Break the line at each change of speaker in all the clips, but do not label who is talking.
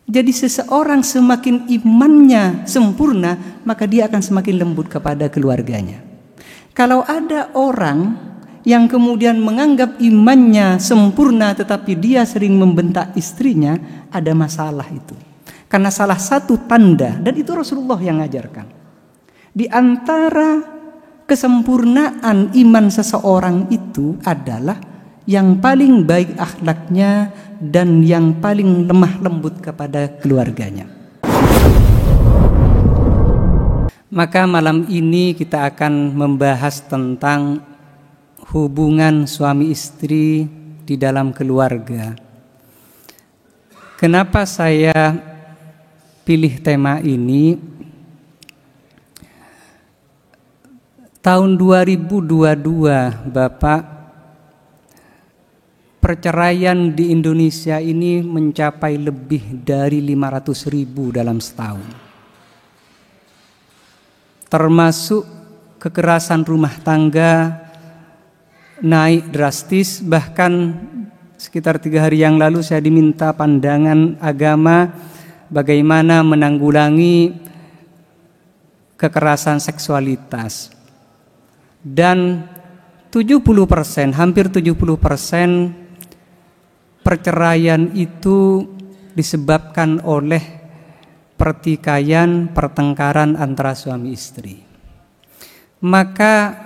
Jadi seseorang semakin imannya sempurna, maka dia akan semakin lembut kepada keluarganya. Kalau ada orang yang kemudian menganggap imannya sempurna tetapi dia sering membentak istrinya, ada masalah itu. Karena salah satu tanda, dan itu Rasulullah yang mengajarkan, di antara kesempurnaan iman seseorang itu adalah yang paling baik akhlaknya dan yang paling lemah lembut kepada keluarganya. Maka malam ini kita akan membahas tentang hubungan suami istri di dalam keluarga. Kenapa saya pilih tema ini? Tahun 2022, Bapak, perceraian di Indonesia ini mencapai lebih dari 500.000 dalam setahun. Termasuk kekerasan rumah tangga naik drastis. Bahkan sekitar 3 hari yang lalu saya diminta pandangan agama bagaimana menanggulangi kekerasan seksualitas. Dan 70%, hampir 70% perceraian itu disebabkan oleh pertikaian, pertengkaran antara suami istri. Maka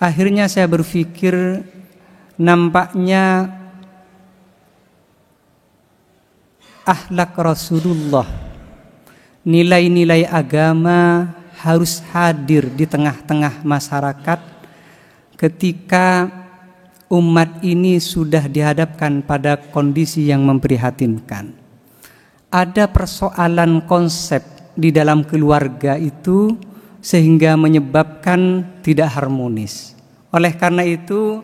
akhirnya saya berpikir, nampaknya akhlak Rasulullah, nilai-nilai agama harus hadir di tengah-tengah masyarakat ketika umat ini sudah dihadapkan pada kondisi yang memprihatinkan. Ada persoalan konsep di dalam keluarga itu sehingga menyebabkan tidak harmonis. Oleh karena itu,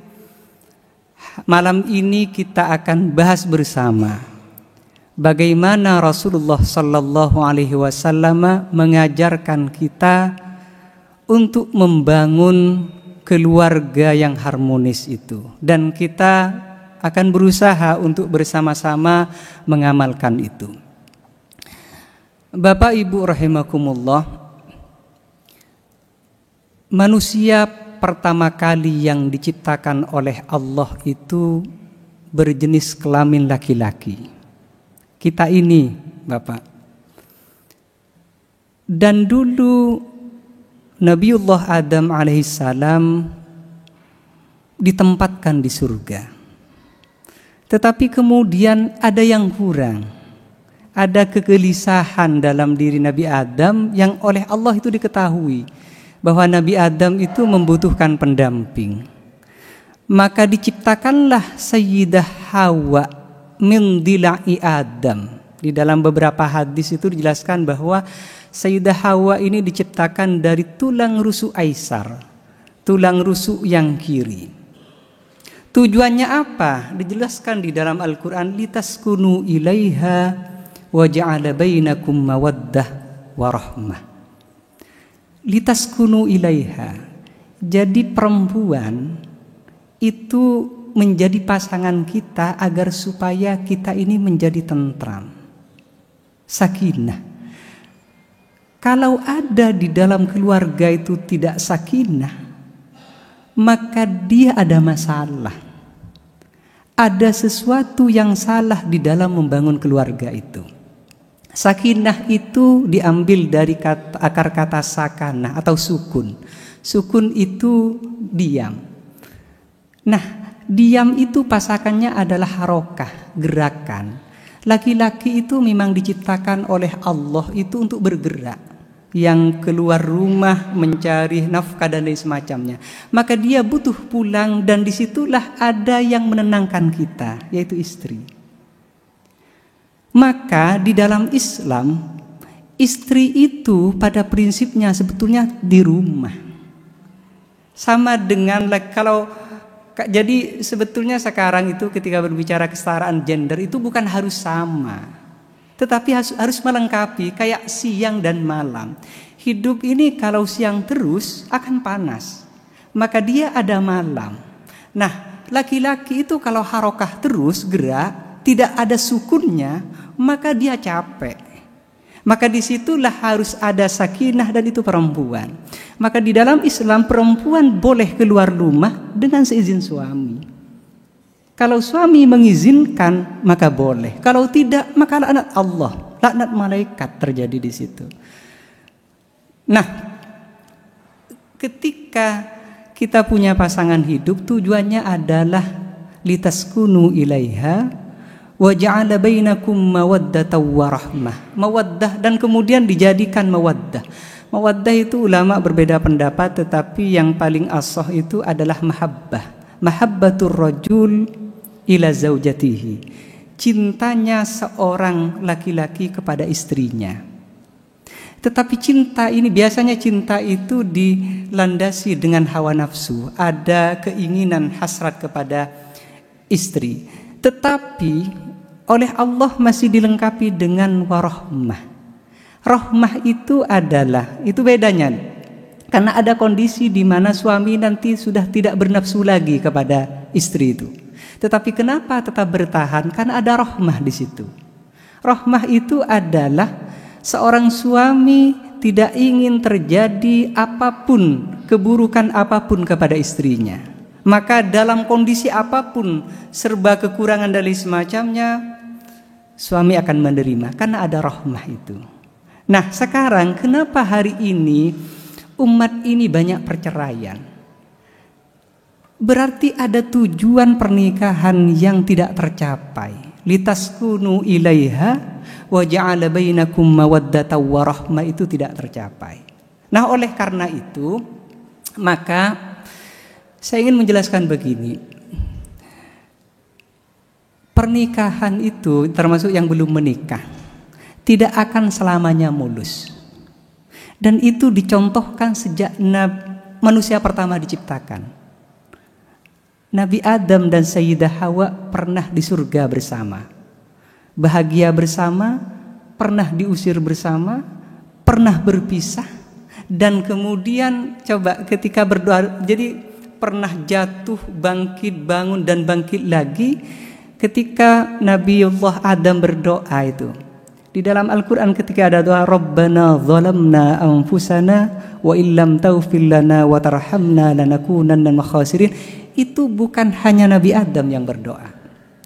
malam ini kita akan bahas bersama bagaimana Rasulullah Sallallahu Alaihi Wasallam mengajarkan kita untuk membangun keluarga yang harmonis itu, dan kita akan berusaha untuk bersama-sama mengamalkan itu. Bapak Ibu rahimakumullah, manusia pertama kali yang diciptakan oleh Allah itu berjenis kelamin laki-laki. Kita ini, Bapak. Dan dulu Nabiullah Adam alaihissalam ditempatkan di surga. Tetapi kemudian ada yang kurang. Ada kegelisahan dalam diri Nabi Adam yang oleh Allah itu diketahui bahwa Nabi Adam itu membutuhkan pendamping. Maka diciptakanlah Sayyidah Hawa min dila'i Adam. Di dalam beberapa hadis itu dijelaskan bahwa Sayyidah Hawa ini diciptakan dari tulang rusuk Aisar, tulang rusuk yang kiri. Tujuannya apa? Dijelaskan di dalam Al-Quran, litaskunu ilaiha wa ja'ala bainakum mawaddah wa rahmah. Litaskunu ilaiha. Jadi perempuan itu menjadi pasangan kita agar supaya kita ini menjadi tentram, sakinah. Kalau ada di dalam keluarga itu tidak sakinah, maka dia ada masalah. Ada sesuatu yang salah di dalam membangun keluarga itu. Sakinah itu diambil dari akar kata sakana atau sukun. Sukun itu diam. Nah, diam itu pasakannya adalah harokah, gerakan. Laki-laki itu memang diciptakan oleh Allah itu untuk bergerak, yang keluar rumah mencari nafkah dan lain semacamnya. Maka dia butuh pulang, dan disitulah ada yang menenangkan kita, yaitu istri. Maka di dalam Islam, istri itu pada prinsipnya sebetulnya di rumah. Sama dengan kalau jadi sebetulnya sekarang itu ketika berbicara kesetaraan gender itu bukan harus sama, tetapi harus melengkapi, kayak siang dan malam. Hidup ini kalau siang terus akan panas, maka dia ada malam. Nah, laki-laki itu kalau harokah terus gerak, tidak ada sukunnya, maka dia capek. Maka disitulah harus ada sakinah, dan itu perempuan. Maka di dalam Islam perempuan boleh keluar rumah dengan seizin suami. Kalau suami mengizinkan maka boleh. Kalau tidak maka laknat Allah, laknat malaikat terjadi di situ. Nah, ketika kita punya pasangan hidup, tujuannya adalah litaskunu ilaiha wa ja'ala bainakum mawaddatan wa rahmah. Mawaddah, dan kemudian dijadikan mawaddah. Mawaddah itu ulama berbeda pendapat, tetapi yang paling ashah itu adalah mahabbah. Mahabbatur rajul ila zaujatihi. Cintanya seorang laki-laki kepada istrinya. Tetapi cinta ini, biasanya cinta itu dilandasi dengan hawa nafsu, ada keinginan hasrat kepada istri. Tetapi oleh Allah masih dilengkapi dengan warahmah. Rahmah itu adalah, itu bedanya. Karena ada kondisi di mana suami nanti sudah tidak bernafsu lagi kepada istri itu. Tetapi kenapa tetap bertahan? Karena ada rahmah di situ. Rahmah itu adalah seorang suami tidak ingin terjadi apapun, keburukan apapun kepada istrinya. Maka dalam kondisi apapun, serba kekurangan dan semacamnya, suami akan menerima karena ada rahmah itu. Nah, sekarang kenapa hari ini umat ini banyak perceraian? Berarti ada tujuan pernikahan yang tidak tercapai. Litaskunu ilaiha wa ja'ala bainakum mawaddatan wa rahmah, itu tidak tercapai. Nah, oleh karena itu maka saya ingin menjelaskan begini. Pernikahan itu, termasuk yang belum menikah, tidak akan selamanya mulus. Dan itu dicontohkan sejak manusia pertama diciptakan. Nabi Adam dan Sayyidah Hawa pernah di surga bersama, bahagia bersama, pernah diusir bersama, pernah berpisah, dan kemudian coba ketika berdoa, jadi pernah jatuh, bangkit, bangun, dan bangkit lagi. Ketika Nabiullah Adam berdoa itu, di dalam Al-Quran ketika ada doa Rabbana zalamna anfusana wa illam taghfir lana wa tarhamna lanakunanna minal khasirin, itu bukan hanya Nabi Adam yang berdoa,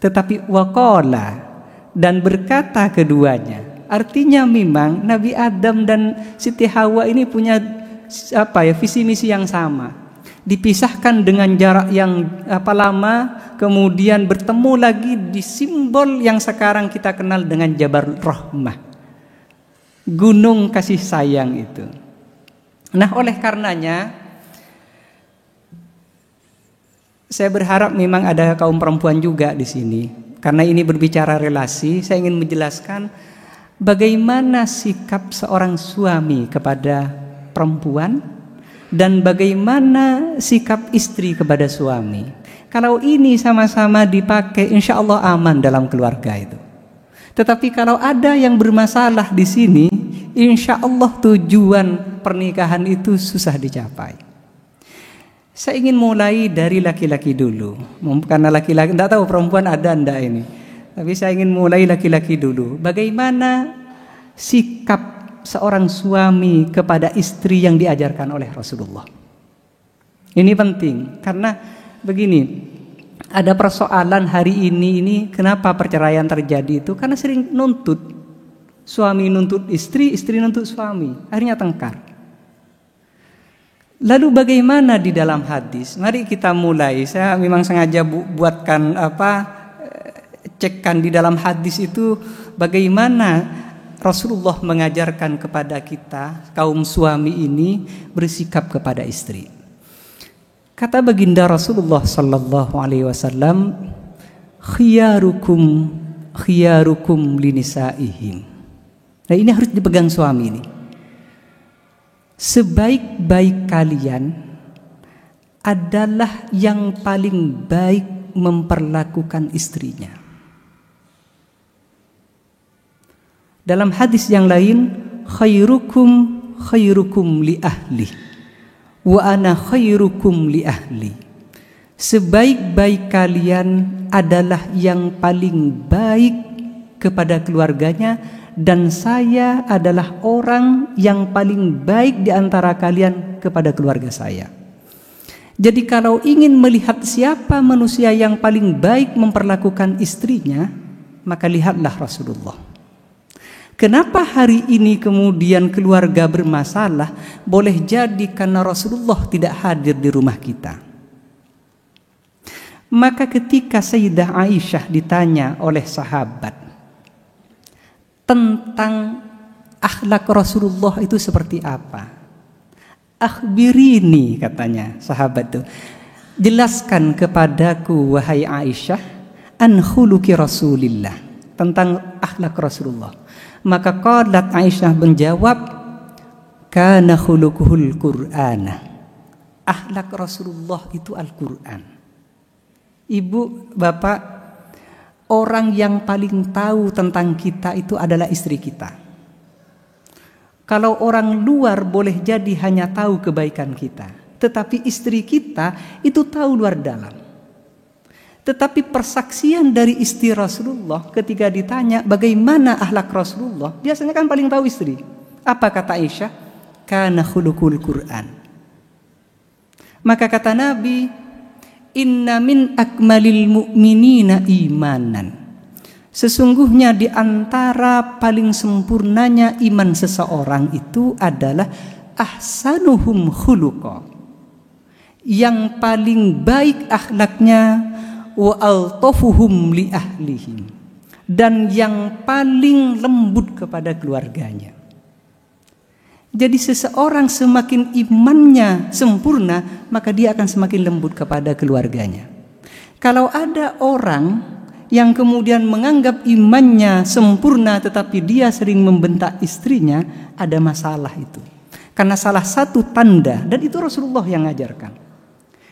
tetapi waqala, dan berkata keduanya. Artinya memang Nabi Adam dan Siti Hawa ini punya visi misi yang sama. Dipisahkan dengan jarak yang lama, kemudian bertemu lagi di simbol yang sekarang kita kenal dengan Jabal Rahmah, gunung kasih sayang itu. Nah, oleh karenanya saya berharap memang ada kaum perempuan juga di sini. Karena ini berbicara relasi, saya ingin menjelaskan bagaimana sikap seorang suami kepada perempuan dan bagaimana sikap istri kepada suami. Kalau ini sama-sama dipakai, insya Allah aman dalam keluarga itu. Tetapi kalau ada yang bermasalah di sini, insya Allah tujuan pernikahan itu susah dicapai. Saya ingin mulai dari laki-laki dulu, karena laki-laki, tidak tahu perempuan ada enggak ini. Tapi saya ingin mulai laki-laki dulu. Bagaimana sikap seorang suami kepada istri yang diajarkan oleh Rasulullah? Ini penting, karena begini, ada persoalan hari ini kenapa perceraian terjadi itu? Karena sering nuntut, suami nuntut istri, istri nuntut suami, akhirnya tengkar. Lalu bagaimana di dalam hadis? Mari kita mulai. Saya memang sengaja buatkan cekkan di dalam hadis itu bagaimana Rasulullah mengajarkan kepada kita kaum suami ini bersikap kepada istri. Kata baginda Rasulullah sallallahu alaihi wasallam, khiyarukum linisaihim. Nah, ini harus dipegang suami ini. Sebaik-baik kalian adalah yang paling baik memperlakukan istrinya. Dalam hadis yang lain, khairukum li ahli wa ana khairukum li ahli. Sebaik-baik kalian adalah yang paling baik kepada keluarganya, dan saya adalah orang yang paling baik di antara kalian kepada keluarga saya. Jadi kalau ingin melihat siapa manusia yang paling baik memperlakukan istrinya, maka lihatlah Rasulullah. Kenapa hari ini kemudian keluarga bermasalah? Boleh jadi karena Rasulullah tidak hadir di rumah kita. Maka ketika Sayyidah Aisyah ditanya oleh sahabat tentang akhlak Rasulullah itu seperti apa, akhbirini, katanya sahabat itu, jelaskan kepadaku wahai Aisyah an khuluqi Rasulillah, tentang akhlak Rasulullah. Maka qalat Aisyah menjawab, kana khuluquhul Qur'ana, akhlak Rasulullah itu Al-Qur'an. Ibu, bapak, orang yang paling tahu tentang kita itu adalah istri kita. Kalau orang luar boleh jadi hanya tahu kebaikan kita, tetapi istri kita itu tahu luar dalam. Tetapi persaksian dari istri Rasulullah ketika ditanya bagaimana akhlak Rasulullah, biasanya kan paling tahu istri. Apa kata Aisyah? Kana khuluqul Qur'an. Maka kata Nabi, inna min akmalil mu'minina imanan, sesungguhnya di antara paling sempurnanya iman seseorang itu adalah ahsanuhum khuluqa, yang paling baik akhlaknya, wa altafuhum li ahlihim, dan yang paling lembut kepada keluarganya. Jadi seseorang semakin imannya sempurna, maka dia akan semakin lembut kepada keluarganya. Kalau ada orang yang kemudian menganggap imannya sempurna tetapi dia sering membentak istrinya, ada masalah itu. Karena salah satu tanda, dan itu Rasulullah yang ngajarkan,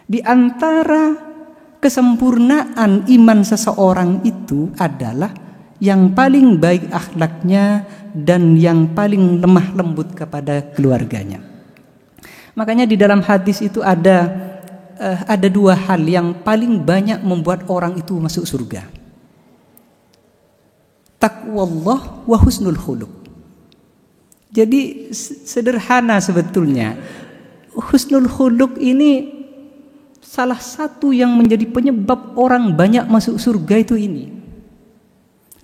di antara kesempurnaan iman seseorang itu adalah yang paling baik akhlaknya dan yang paling lemah lembut kepada keluarganya. Makanya di dalam hadis itu ada dua hal yang paling banyak membuat orang itu masuk surga. Taqwallah wa husnul khuluq. Jadi sederhana sebetulnya. Husnul khuluq ini salah satu yang menjadi penyebab orang banyak masuk surga itu ini.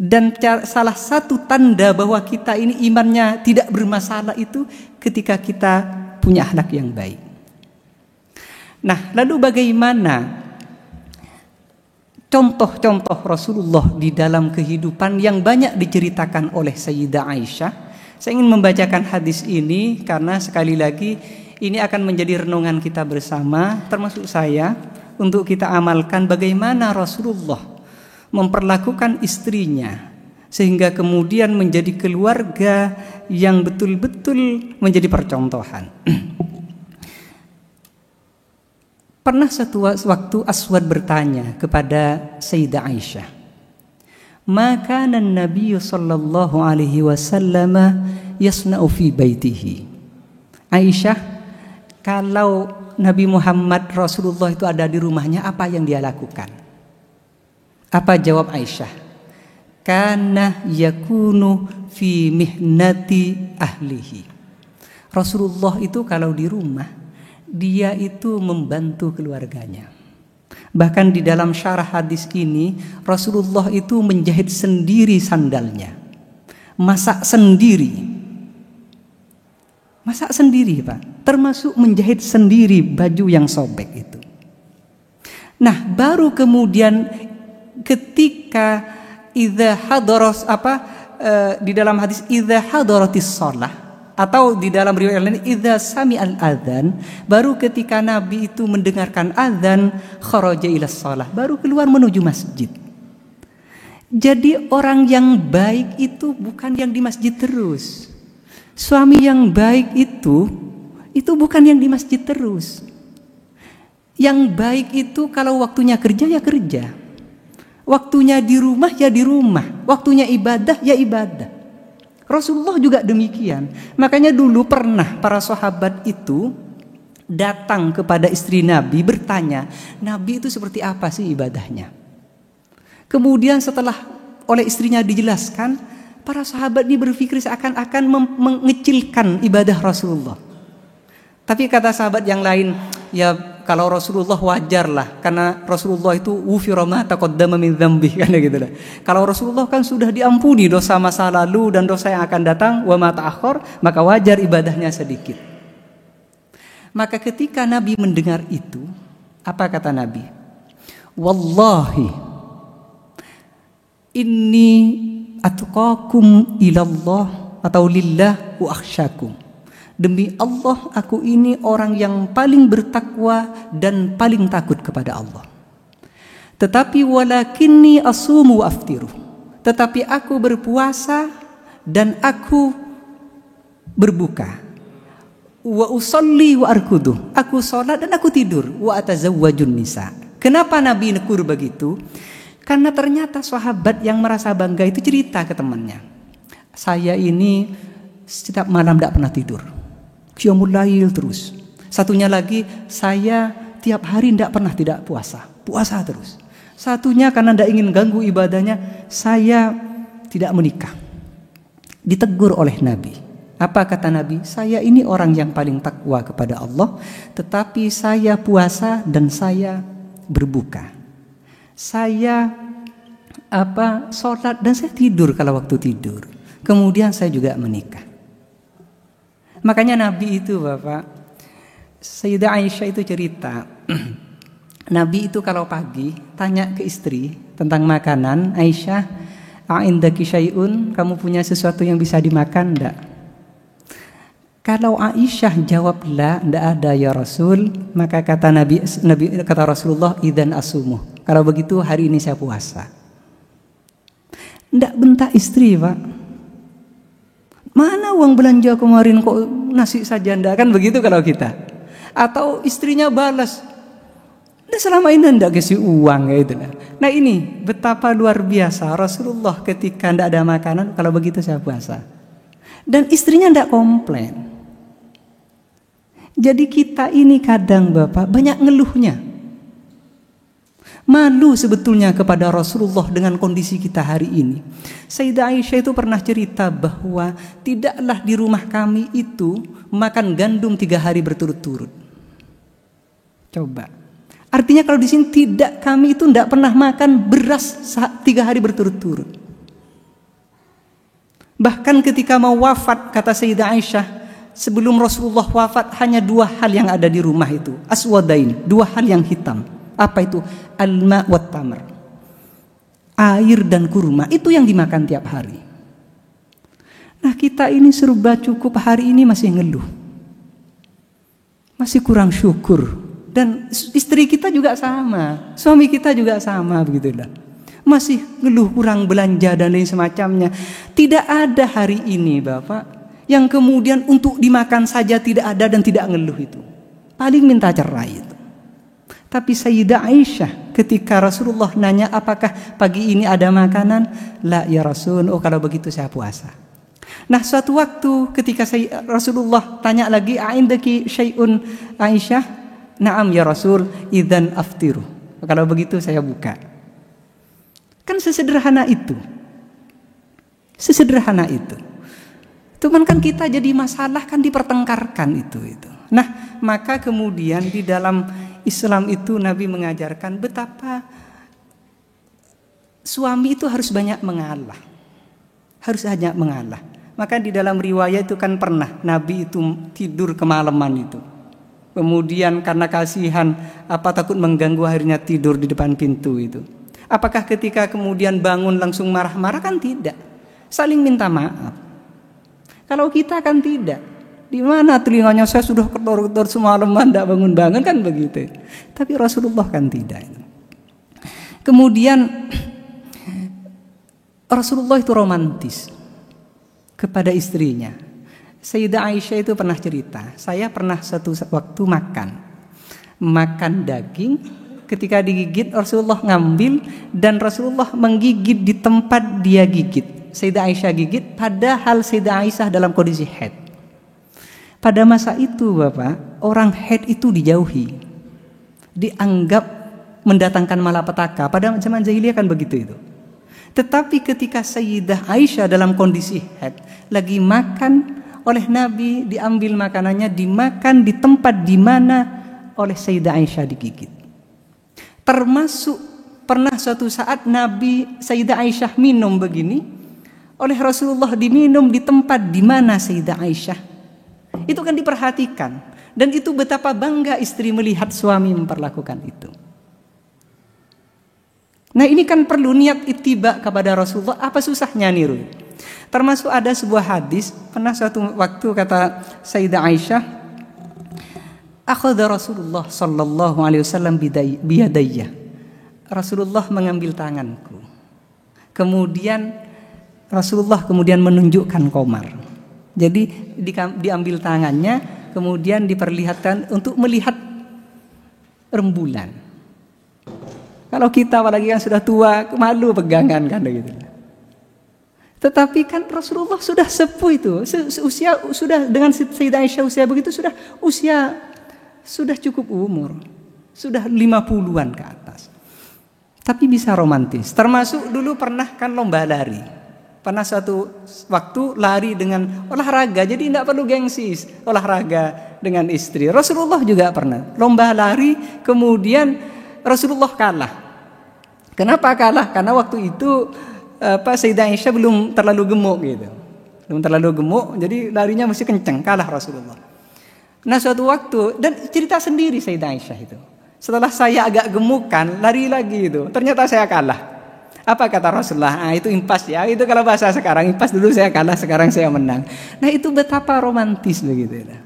Dan salah satu tanda bahwa kita ini imannya tidak bermasalah itu ketika kita punya akhlak yang baik. Nah, lalu bagaimana contoh-contoh Rasulullah di dalam kehidupan yang banyak diceritakan oleh Sayyidah Aisyah? Saya ingin membacakan hadis ini karena sekali lagi ini akan menjadi renungan kita bersama, termasuk saya, untuk kita amalkan bagaimana Rasulullah memperlakukan istrinya sehingga kemudian menjadi keluarga yang betul-betul menjadi percontohan. Pernah satu waktu Aswad bertanya kepada Sayyidah Aisyah, "Maka Nabi sallallahu alaihi wasallam yasna'u fi baitihi?" Aisyah, kalau Nabi Muhammad Rasulullah itu ada di rumahnya, apa yang dia lakukan? Apa jawab Aisyah? Kana yakunu fi mihnati ahlihi. Rasulullah itu kalau di rumah, dia itu membantu keluarganya. Bahkan di dalam syarah hadis ini, Rasulullah itu menjahit sendiri sandalnya, masak sendiri, Pak, termasuk menjahit sendiri baju yang sobek itu. Nah, baru kemudian ketika idza hadaras di dalam hadis idza hadaratis shalah, atau di dalam riwayat lain idza sami'al adzan, baru ketika Nabi itu mendengarkan azan, kharaja ila shalah, baru keluar menuju masjid. Jadi orang yang baik itu bukan yang di masjid terus. Suami yang baik itu bukan yang di masjid terus. Yang baik itu kalau waktunya kerja ya kerja, waktunya di rumah ya di rumah, waktunya ibadah ya ibadah. Rasulullah juga demikian. Makanya dulu pernah para sahabat itu datang kepada istri Nabi bertanya, Nabi itu seperti apa sih ibadahnya? Kemudian setelah oleh istrinya dijelaskan, para sahabat ini berpikir seakan-akan mengecilkan ibadah Rasulullah. Tapi kata sahabat yang lain, ya kalau Rasulullah wajarlah, karena Rasulullah itu wufira ma taqaddama min dzambi, kan gitu lah. Kalau Rasulullah kan sudah diampuni dosa masa lalu dan dosa yang akan datang, wa ma ta'akhkhar, maka wajar ibadahnya sedikit. Maka ketika Nabi mendengar itu, apa kata Nabi? Wallahi inni atqakum ilallah atau lillah wa akhsyakum. Demi Allah, aku ini orang yang paling bertakwa dan paling takut kepada Allah. Tetapi walakinni asumu wa aftiru. Tetapi aku berpuasa dan aku berbuka. Wa usolli wa arkudu. Aku sholat dan aku tidur. Wa atazawwajun nisa. Kenapa Nabi negur begitu? Karena ternyata sahabat yang merasa bangga itu cerita ke temannya. Saya ini setiap malam tidak pernah tidur. Qiyamul lail terus. Satunya lagi, saya tiap hari tidak pernah tidak puasa. Puasa terus. Satunya karena tidak ingin ganggu ibadahnya, saya tidak menikah. Ditegur oleh Nabi. Apa kata Nabi? Saya ini orang yang paling takwa kepada Allah, tetapi saya puasa dan saya berbuka. Saya sholat dan saya tidur kalau waktu tidur. Kemudian saya juga menikah. Makanya Nabi itu Bapak, Sayyidah Aisyah itu cerita, Nabi itu kalau pagi tanya ke istri tentang makanan, Aisyah, a'indaki syai'un, kamu punya sesuatu yang bisa dimakan enggak? Kalau Aisyah jawab la, enggak ada ya Rasul, maka kata Nabi kata Rasulullah, idzan asumuh. Kalau begitu hari ini saya puasa. Enggak bentak istri, Pak. Mana uang belanja kemarin kok nasi saja enggak, kan begitu kalau kita. Atau istrinya balas, "Nggak selama ini enggak kasih uang," gitu. Nah ini betapa luar biasa Rasulullah ketika enggak ada makanan, kalau begitu saya puasa. Dan istrinya enggak komplain. Jadi kita ini kadang Bapak banyak ngeluhnya. Malu sebetulnya kepada Rasulullah dengan kondisi kita hari ini. Sayyidah Aisyah itu pernah cerita bahwa tidaklah di rumah kami itu makan gandum 3 hari berturut-turut. Coba. Artinya kalau di sini kami itu tidak pernah makan beras 3 hari berturut-turut. Bahkan ketika mau wafat, kata Sayyidah Aisyah, sebelum Rasulullah wafat hanya 2 hal yang ada di rumah itu, aswadain, 2 hal yang hitam. Apa itu? Al-ma' wat tamr. Air dan kurma, itu yang dimakan tiap hari. Nah kita ini serba cukup, hari ini masih ngeluh, masih kurang syukur. Dan istri kita juga sama, suami kita juga sama, begitulah. Masih ngeluh kurang belanja dan lain semacamnya. Tidak ada hari ini Bapak yang kemudian untuk dimakan saja tidak ada dan tidak ngeluh itu. Paling minta cerai itu. Tapi Sayyidah Aisyah ketika Rasulullah nanya apakah pagi ini ada makanan, la ya Rasul, oh kalau begitu saya puasa. Nah suatu waktu ketika Rasulullah tanya lagi, a'indaki syai'un Aisyah, na'am ya Rasul, idzan aftiru, kalau begitu saya buka. Kan sesederhana itu. Sesederhana itu. Cuman kan kita jadi masalah, kan dipertengkarkan itu. Nah maka kemudian di dalam Islam itu Nabi mengajarkan betapa suami itu harus banyak mengalah. Harus banyak mengalah. Maka di dalam riwayat itu kan pernah Nabi itu tidur kemalaman itu. Kemudian karena kasihan takut mengganggu, akhirnya tidur di depan pintu itu. Apakah ketika kemudian bangun langsung marah-marah? Kan tidak. Saling minta maaf. Kalau kita kan tidak. Di mana telinganya saya sudah kedor-kedor semalaman tidak bangun-bangun, kan begitu. Tapi Rasulullah kan tidak. Kemudian Rasulullah itu romantis kepada istrinya. Sayyidah Aisyah itu pernah cerita, saya pernah satu waktu makan daging, ketika digigit Rasulullah ngambil dan Rasulullah menggigit di tempat dia gigit. Sayyidah Aisyah gigit, padahal Sayyidah Aisyah dalam kondisi haid. Pada masa itu Bapak, orang haid itu dijauhi, dianggap mendatangkan malapetaka. Pada zaman jahiliyah kan begitu itu. Tetapi ketika Sayyidah Aisyah dalam kondisi haid, lagi makan oleh Nabi, diambil makanannya, dimakan di tempat di mana oleh Sayyidah Aisyah digigit. Termasuk pernah suatu saat Nabi Sayyidah Aisyah minum begini, oleh Rasulullah diminum di tempat di mana Sayyidah Aisyah. Itu kan diperhatikan. Dan itu betapa bangga istri melihat suami memperlakukan itu. Nah ini kan perlu niat ittiba kepada Rasulullah. Apa susahnya niru? Termasuk ada sebuah hadis, pernah suatu waktu kata Sayyidah Aisyah, akhadha Rasulullah sallallahu alaihi wasallam biyadayya. Rasulullah mengambil tanganku. Kemudian Rasulullah menunjukkan Qamar. Jadi diambil tangannya, kemudian diperlihatkan untuk melihat rembulan. Kalau kita apalagi kan sudah tua, malu pegangan kan gitu. Tetapi kan Rasulullah sudah sepuh itu, usia sudah dengan Sayyidah Aisyah usia begitu sudah cukup umur, sudah 50-an ke atas. Tapi bisa romantis. Termasuk dulu pernah kan lomba lari. Pernah suatu waktu lari dengan olahraga, jadi tidak perlu gengsi olahraga dengan istri. Rasulullah juga pernah lomba lari, kemudian Rasulullah kalah. Kenapa kalah? Karena waktu itu Sayyidah Aisyah belum terlalu gemuk gitu. Belum terlalu gemuk, jadi larinya mesti kenceng, kalah Rasulullah. Nah suatu waktu, dan cerita sendiri Sayyidah Aisyah itu. Setelah saya agak gemukan, lari lagi itu. Ternyata saya kalah. Apa kata Rasulullah? Itu impas ya. Itu kalau bahasa sekarang, impas dulu saya kalah, sekarang saya menang. Nah itu betapa romantis begitu ya.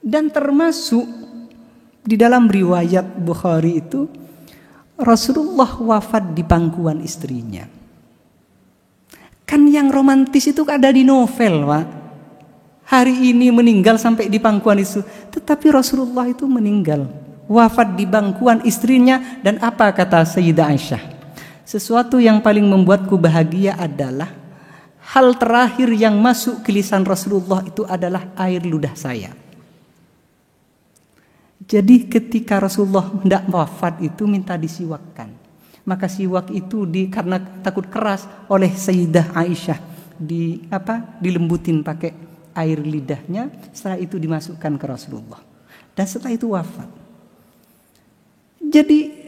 Dan termasuk di dalam riwayat Bukhari itu Rasulullah wafat di pangkuan istrinya. Kan yang romantis itu ada di novel, Pak. Hari ini meninggal sampai di pangkuan itu. Tetapi Rasulullah itu meninggal, wafat di pangkuan istrinya. Dan apa kata Sayyidah Aisyah? Sesuatu yang paling membuatku bahagia adalah hal terakhir yang masuk ke lisan Rasulullah itu adalah air ludah saya. Jadi ketika Rasulullah hendak wafat itu minta disiwakkan. Maka siwak itu karena takut keras oleh Sayyidah Aisyah dilembutin pakai air lidahnya. Setelah itu dimasukkan ke Rasulullah. Dan setelah itu wafat. Jadi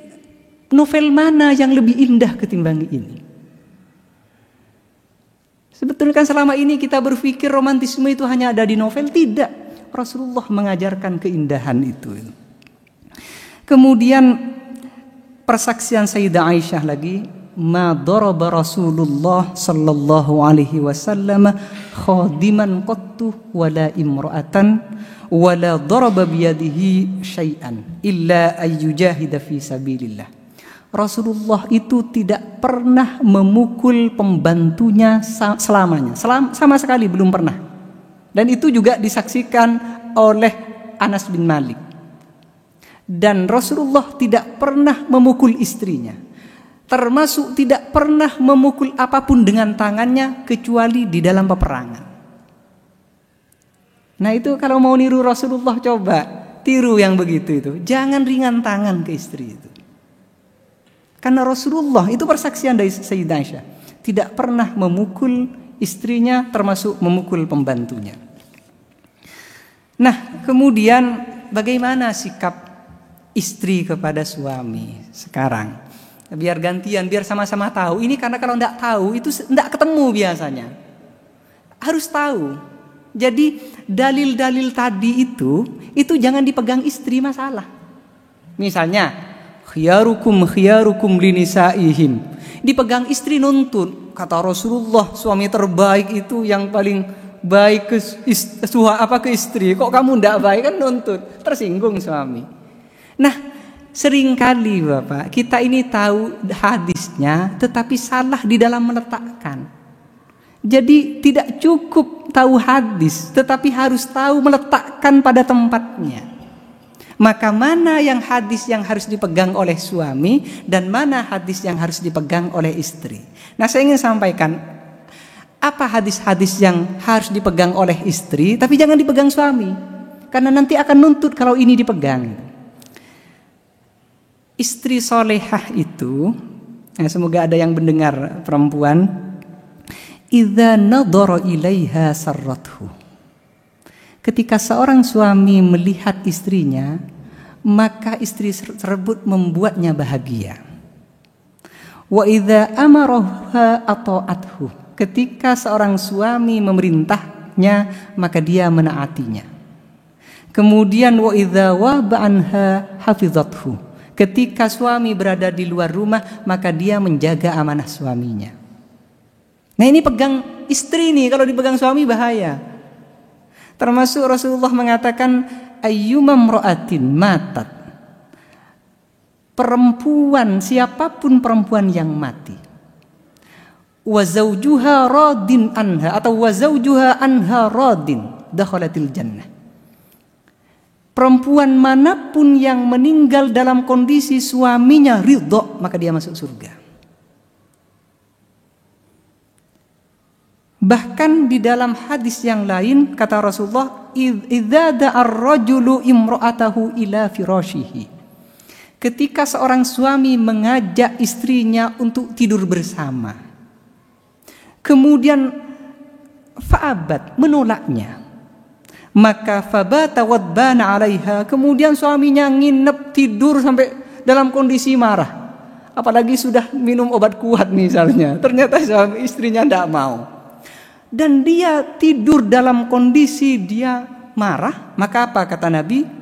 novel mana yang lebih indah ketimbang ini? Sebetulnya kan selama ini kita berpikir romantisme itu hanya ada di novel. Tidak. Rasulullah mengajarkan keindahan itu. Kemudian persaksian Sayyidah Aisyah lagi, ma daraba Rasulullah sallallahu alaihi wasallam khadiman qattu wala imra'atan wala daraba biyadihi syai'an illa ayyujahida fi sabilillah. Rasulullah itu tidak pernah memukul pembantunya selamanya. Sama sekali belum pernah. Dan itu juga disaksikan oleh Anas bin Malik. Dan Rasulullah tidak pernah memukul istrinya. Termasuk tidak pernah memukul apapun dengan tangannya kecuali di dalam peperangan. Nah itu kalau mau niru Rasulullah, coba tiru yang begitu itu. Jangan ringan tangan ke istri itu. Karena Rasulullah itu persaksian dari Sayyidah Aisyah, tidak pernah memukul istrinya, termasuk memukul pembantunya. Nah kemudian bagaimana sikap istri kepada suami sekarang? Biar gantian, biar sama-sama tahu. Ini karena kalau tidak tahu itu tidak ketemu biasanya. Harus tahu. Jadi dalil-dalil tadi itu jangan dipegang istri masalah. Misalnya khiyarukum linisaihim, dipegang istri nuntut. Kata Rasulullah, suami terbaik itu yang paling baik ke istri. Kok kamu tidak baik, kan nuntut, tersinggung suami. Nah seringkali Bapak, kita ini tahu hadisnya tetapi salah di dalam meletakkan. Jadi tidak cukup tahu hadis, tetapi harus tahu meletakkan pada tempatnya. Maka mana yang hadis yang harus dipegang oleh suami dan mana hadis yang harus dipegang oleh istri. Nah saya ingin sampaikan apa hadis-hadis yang harus dipegang oleh istri tapi jangan dipegang suami. Karena nanti akan nuntut kalau ini dipegang. Istri solehah itu, semoga ada yang mendengar perempuan, idza nadhara ilaiha sarrathu. Ketika seorang suami melihat istrinya, maka istri tersebut membuatnya bahagia. Wa idza amaraha ata'athu. Ketika seorang suami memerintahnya, maka dia menaatinya. Kemudian wa idza waba anha hafizathu. Ketika suami berada di luar rumah, maka dia menjaga amanah suaminya. Nah, ini pegang istri nih, kalau dipegang suami bahaya. Termasuk Rasulullah mengatakan ayyumam ra'atin matat. Perempuan, siapapun perempuan yang mati, wa zawjuha radin anha atau wa zawjuha anha radin dakhalatil jannah. Perempuan manapun yang meninggal dalam kondisi suaminya ridho, maka dia masuk surga. Bahkan di dalam hadis yang lain kata Rasulullah, idza da'ar rajulu imra'atahu ila firashihi. Ketika seorang suami mengajak istrinya untuk tidur bersama, kemudian fa'abat, menolaknya, maka fabata wadbana 'alaiha, kemudian suaminya nginep tidur sampai dalam kondisi marah. Apalagi sudah minum obat kuat misalnya, ternyata suami istrinya tidak mau. Dan dia tidur dalam kondisi dia marah, maka apa kata Nabi?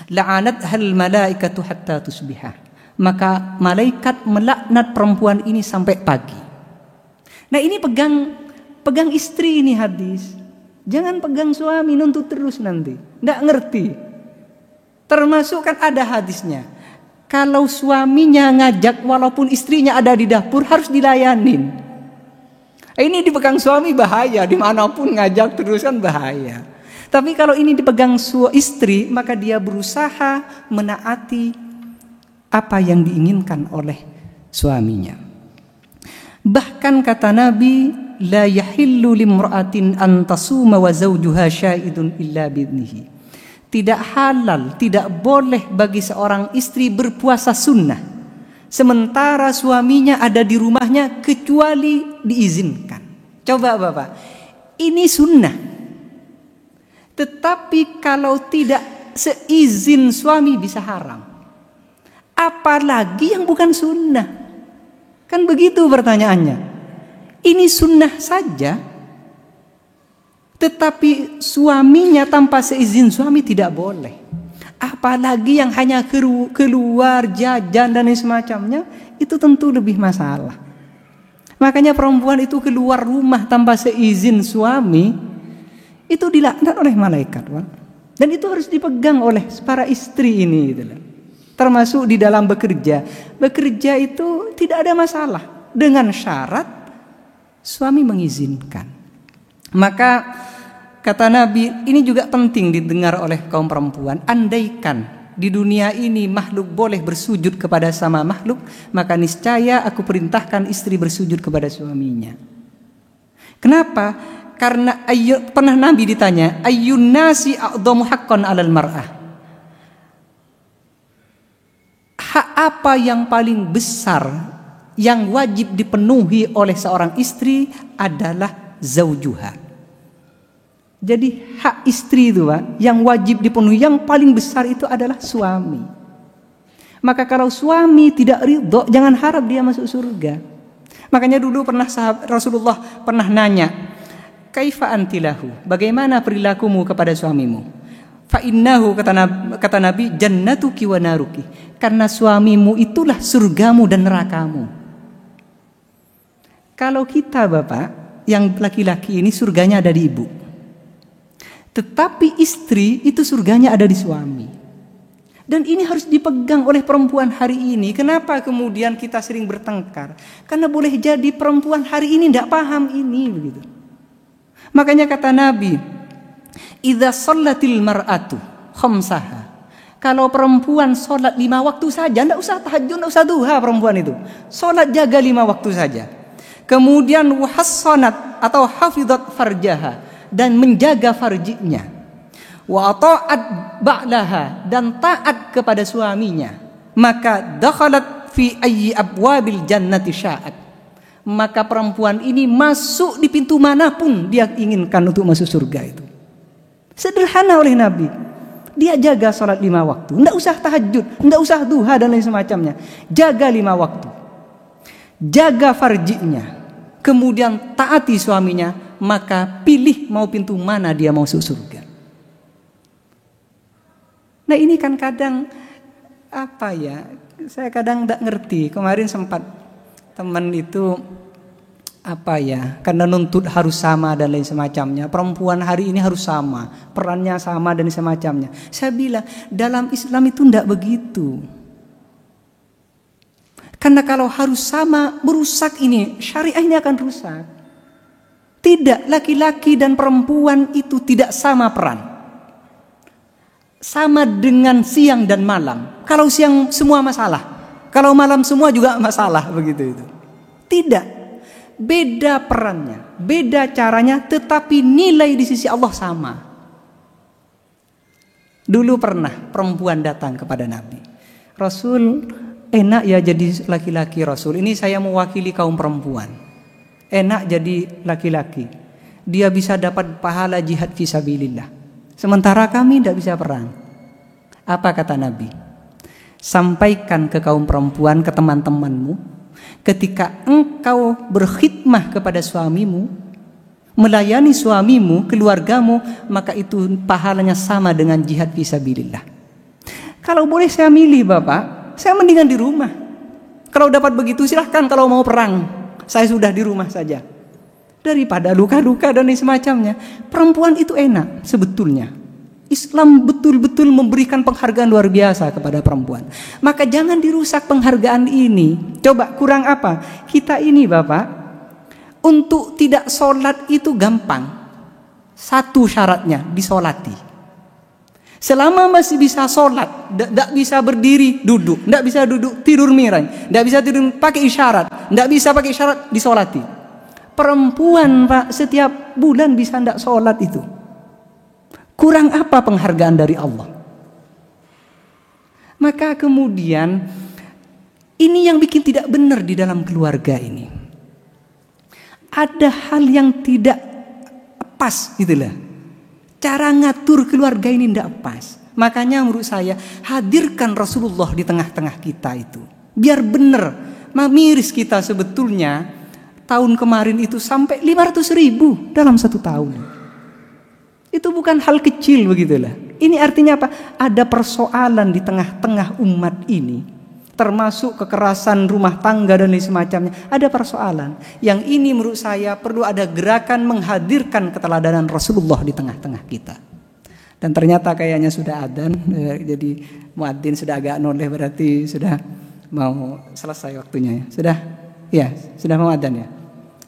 La'anathal malaikatu hatta tusbiha. Maka malaikat melaknat perempuan ini sampai pagi. Nah, ini pegang istri ini hadis. Jangan pegang suami nuntut terus nanti. Nggak ngerti. Termasuk kan ada hadisnya. Kalau suaminya ngajak walaupun istrinya ada di dapur harus dilayanin. Ini dipegang suami bahaya. Dimanapun ngajak terus kan bahaya. Tapi kalau ini dipegang istri, maka dia berusaha menaati apa yang diinginkan oleh suaminya. Bahkan kata Nabi, la yahillu limra'atin an tasuma wa zawjuha syahidun illa bi'idnihi. Tidak halal, tidak boleh bagi seorang istri berpuasa sunnah sementara suaminya ada di rumahnya kecuali diizinkan. Coba Bapak, ini sunnah. Tetapi kalau tidak seizin suami bisa haram. Apalagi yang bukan sunnah. Kan begitu pertanyaannya. Ini sunnah saja, tetapi suaminya tanpa seizin suami tidak boleh. Apalagi yang hanya keluar jajan dan semacamnya, itu tentu lebih masalah. Makanya perempuan itu keluar rumah tanpa seizin suami, itu dilaknat oleh malaikat, Pak. Dan itu harus dipegang oleh para istri ini, gitu. Termasuk di dalam bekerja. Bekerja itu tidak ada masalah dengan syarat suami mengizinkan. Maka kata Nabi, ini juga penting didengar oleh kaum perempuan. Andaikan di dunia ini makhluk boleh bersujud kepada sama makhluk, maka niscaya aku perintahkan istri bersujud kepada suaminya. Kenapa? Karena pernah Nabi ditanya, ayyun nasi a'dhamu haqqan 'alal mar'ah. Hak apa yang paling besar yang wajib dipenuhi oleh seorang istri adalah zaujuha. Jadi hak istri itu, Pak, yang wajib dipenuhi yang paling besar itu adalah suami. Maka kalau suami tidak ridho, jangan harap dia masuk surga. Makanya dulu Rasulullah pernah nanya, kaifa antilahu, bagaimana perilakumu kepada suamimu? Fa innahu, kata Nabi, jannatuki wa naruki, karena suamimu itulah surgamu dan nerakamu. Kalau kita Bapak yang laki-laki ini surganya ada di ibu, tetapi istri itu surganya ada di suami. Dan ini harus dipegang oleh perempuan hari ini. Kenapa kemudian kita sering bertengkar? Karena boleh jadi perempuan hari ini tidak paham ini, begitu. Makanya kata Nabi, idza shallatil mar'atu khamsaha. Kalau perempuan sholat 5 waktu saja, tidak usah tahajud, tidak usah duha, perempuan itu sholat jaga 5 waktu saja. Kemudian wahassanat atau hafizat farjaha, dan menjaga farjinya. Wa ta'at ba'laha, dan taat kepada suaminya. maka dakhalat fi ayyi abwabil jannati sya'at. Maka perempuan ini masuk di pintu manapun dia inginkan untuk masuk surga itu. Sederhana oleh Nabi. Dia jaga sholat 5 waktu. Tidak usah tahajud, tidak usah duha dan lain semacamnya. Jaga 5 waktu. Jaga farjinya. Kemudian taati suaminya. Maka pilih mau pintu mana dia mau masuk surga. Nah ini kan kadang apa ya? Saya kadang tidak ngerti. Kemarin sempat teman itu apa ya, karena nuntut harus sama dan lain semacamnya. Perempuan hari ini harus sama, perannya sama dan semacamnya. Saya bilang dalam Islam itu tidak begitu. Karena kalau harus sama merusak ini, syariahnya akan rusak. Tidak, laki-laki dan perempuan itu tidak sama peran. Sama dengan siang dan malam. Kalau siang semua masalah, kalau malam semua juga masalah, begitu itu. Tidak, beda perannya, beda caranya, tetapi nilai di sisi Allah sama. Dulu pernah perempuan datang kepada Nabi, Rasul, enak ya jadi laki-laki Rasul. Ini saya mewakili kaum perempuan. Enak jadi laki-laki. Dia bisa dapat pahala jihad fisabilillah. Sementara kami tidak bisa perang. Apa kata Nabi? Sampaikan ke kaum perempuan, ke teman-temanmu, ketika engkau berkhidmah kepada suamimu, melayani suamimu, keluargamu, maka itu pahalanya sama dengan jihad fisabilillah. Kalau boleh saya milih Bapak, saya mendingan di rumah. Kalau dapat begitu silahkan, kalau mau perang, saya sudah di rumah saja. Daripada luka-luka dan semacamnya. Perempuan itu enak sebetulnya. Islam betul-betul memberikan penghargaan luar biasa kepada perempuan. Maka jangan dirusak penghargaan ini. Coba kurang apa? Kita ini Bapak, untuk tidak sholat itu gampang. Satu syaratnya, disolati. Selama masih bisa sholat, tidak bisa berdiri duduk, tidak bisa duduk tidur miring, tidak bisa tidur pakai isyarat, tidak bisa pakai isyarat, disolati. Perempuan Pak setiap bulan bisa tidak sholat itu. Kurang apa penghargaan dari Allah? Maka kemudian ini yang bikin tidak benar di dalam keluarga ini. Ada hal yang tidak pas gitulah. Cara ngatur keluarga ini tidak pas. Makanya menurut saya hadirkan Rasulullah di tengah-tengah kita itu. Biar benar. Miris kita sebetulnya tahun kemarin itu sampai 500.000 dalam 1 tahun. Itu bukan hal kecil begitulah. Ini artinya apa? Ada persoalan di tengah-tengah umat ini. Termasuk kekerasan rumah tangga dan lain semacamnya. Ada persoalan. Yang ini menurut saya perlu ada gerakan menghadirkan keteladanan Rasulullah di tengah-tengah kita. Dan ternyata kayaknya sudah adzan. Jadi muadzin sudah agak noleh, berarti sudah mau selesai waktunya ya. Sudah? Ya, sudah mau adzan ya.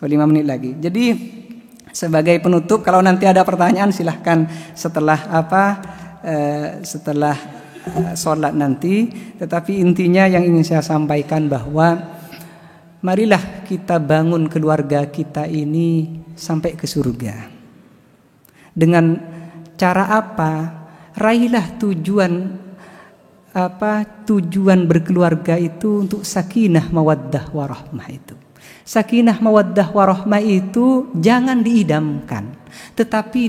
5 menit lagi. Jadi sebagai penutup, kalau nanti ada pertanyaan silahkan setelah setelah sholat nanti. Tetapi intinya yang ingin saya sampaikan bahwa marilah kita bangun keluarga kita ini sampai ke surga. Dengan cara apa? Raihlah tujuan berkeluarga itu untuk sakinah mawaddah warahmah itu. Sakinah mawaddah warahmah itu jangan diidamkan, tetapi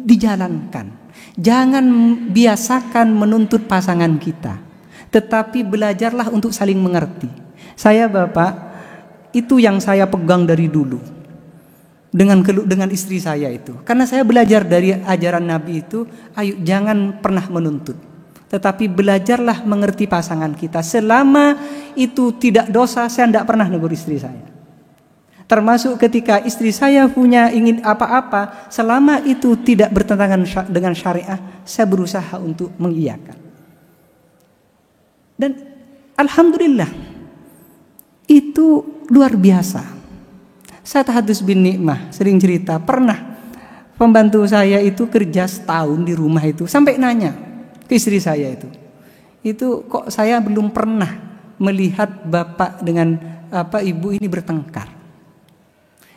dijalankan. Jangan biasakan menuntut pasangan kita, tetapi belajarlah untuk saling mengerti. Saya Bapak, itu yang saya pegang dari dulu dengan istri saya itu. Karena saya belajar dari ajaran Nabi itu, ayo jangan pernah menuntut, tetapi belajarlah mengerti pasangan kita. Selama itu tidak dosa, saya tidak pernah negur istri saya. Termasuk ketika istri saya punya ingin apa-apa, selama itu tidak bertentangan dengan syariah, saya berusaha untuk mengiyakan. Dan alhamdulillah itu luar biasa. Saya Tahadus bin Nikmah sering cerita, pernah pembantu saya itu kerja setahun di rumah itu, sampai nanya ke istri saya itu kok saya belum pernah melihat bapak dengan ibu ini bertengkar.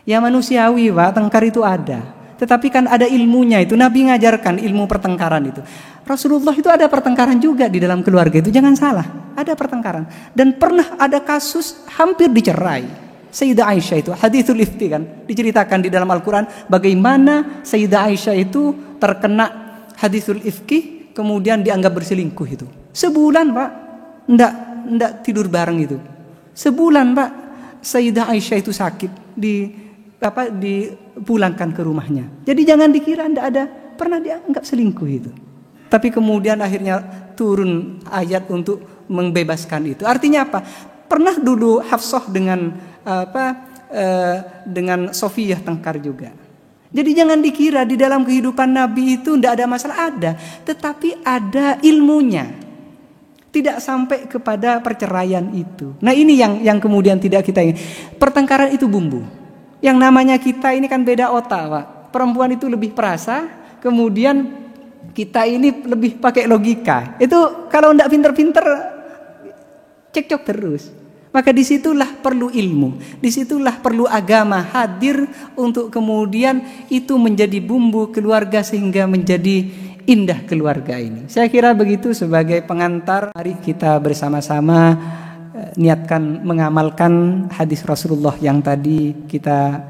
Ya manusiawi Pak, tengkar itu ada. Tetapi kan ada ilmunya itu. Nabi ngajarkan ilmu pertengkaran itu. Rasulullah itu ada pertengkaran juga di dalam keluarga itu. Jangan salah, ada pertengkaran. Dan pernah ada kasus hampir dicerai. Sayyidah Aisyah itu, hadithul ifki kan, diceritakan di dalam Al-Quran bagaimana Sayyidah Aisyah itu terkena hadithul ifki, kemudian dianggap berselingkuh itu. Sebulan Pak, ndak tidur bareng itu. Sebulan Pak, Sayyidah Aisyah itu sakit, dipulangkan ke rumahnya. Jadi jangan dikira ndak ada pernah dianggap selingkuh itu. Tapi kemudian akhirnya turun ayat untuk membebaskan itu. Artinya apa? Pernah dulu Hafsah dengan dengan Sofiyah tengkar juga. Jadi jangan dikira di dalam kehidupan Nabi itu tidak ada masalah, ada, tetapi ada ilmunya. Tidak sampai kepada perceraian itu. Nah ini yang kemudian tidak kita ingin. Pertengkaran itu bumbu. Yang namanya kita ini kan beda otak, Pak. Perempuan itu lebih perasa, kemudian kita ini lebih pakai logika. Itu kalau tidak pinter-pinter cekcok terus. Maka disitulah perlu ilmu, disitulah perlu agama hadir untuk kemudian itu menjadi bumbu keluarga sehingga menjadi indah keluarga ini. Saya kira begitu sebagai pengantar. Mari kita bersama-sama niatkan mengamalkan hadis Rasulullah yang tadi kita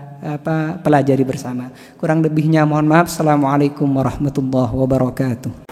pelajari bersama. Kurang lebihnya mohon maaf. Assalamualaikum warahmatullahi wabarakatuh.